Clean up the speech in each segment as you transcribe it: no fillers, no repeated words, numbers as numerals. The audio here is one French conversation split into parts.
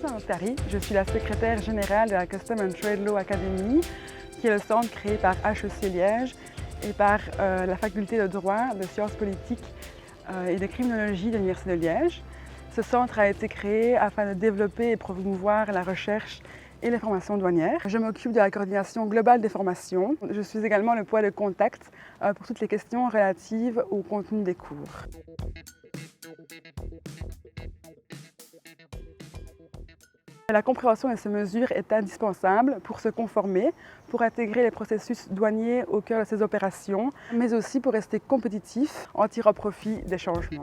Roxane Tari, je suis la secrétaire générale de la Custom and Trade Law Academy, qui est le centre créé par HEC Liège et par la faculté de droit, de sciences politiques et de criminologie de l'Université de Liège. Ce centre a été créé afin de développer et promouvoir la recherche et les formations douanières. Je m'occupe de la coordination globale des formations. Je suis également le point de contact pour toutes les questions relatives au contenu des cours. La compréhension de ces mesures est indispensable pour se conformer, pour intégrer les processus douaniers au cœur de ces opérations, mais aussi pour rester compétitif en tirant profit des changements.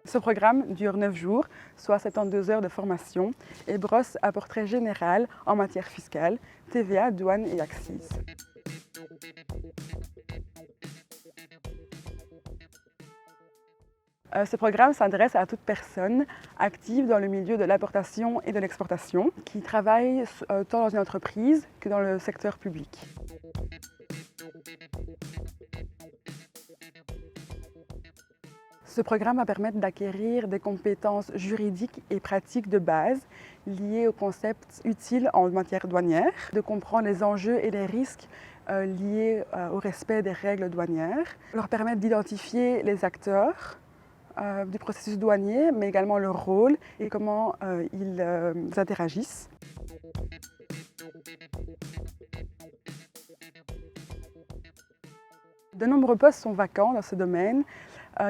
Ce programme dure 9 jours, soit 72 heures de formation, et brosse un portrait général en matière fiscale, TVA, douane et accises. Ce programme s'adresse à toute personne active dans le milieu de l'importation et de l'exportation, qui travaille tant dans une entreprise que dans le secteur public. Ce programme va permettre d'acquérir des compétences juridiques et pratiques de base liées aux concepts utiles en matière douanière, de comprendre les enjeux et les risques liés au respect des règles douanières, leur permettre d'identifier les acteurs du processus douanier, mais également leur rôle et comment ils interagissent. De nombreux postes sont vacants dans ce domaine,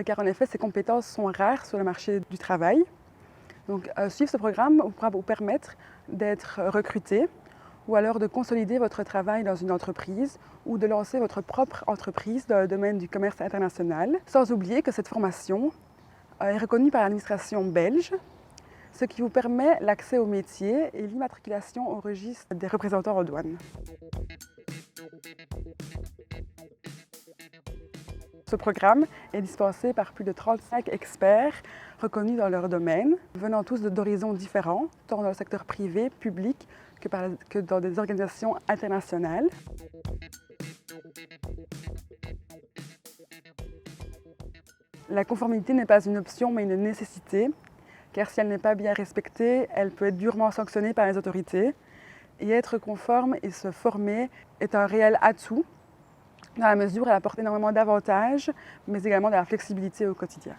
car en effet, ces compétences sont rares sur le marché du travail. Donc, suivre ce programme pourra vous permettre d'être recruté ou alors de consolider votre travail dans une entreprise ou de lancer votre propre entreprise dans le domaine du commerce international. Sans oublier que cette formation est reconnue par l'administration belge, ce qui vous permet l'accès au métier et l'immatriculation au registre des représentants aux douanes. Ce programme est dispensé par plus de 35 experts reconnus dans leur domaine, venant tous d'horizons différents, tant dans le secteur privé, public, que dans des organisations internationales. La conformité n'est pas une option, mais une nécessité, car si elle n'est pas bien respectée, elle peut être durement sanctionnée par les autorités. Et être conforme et se former est un réel atout, dans la mesure où elle apporte énormément d'avantages, mais également de la flexibilité au quotidien.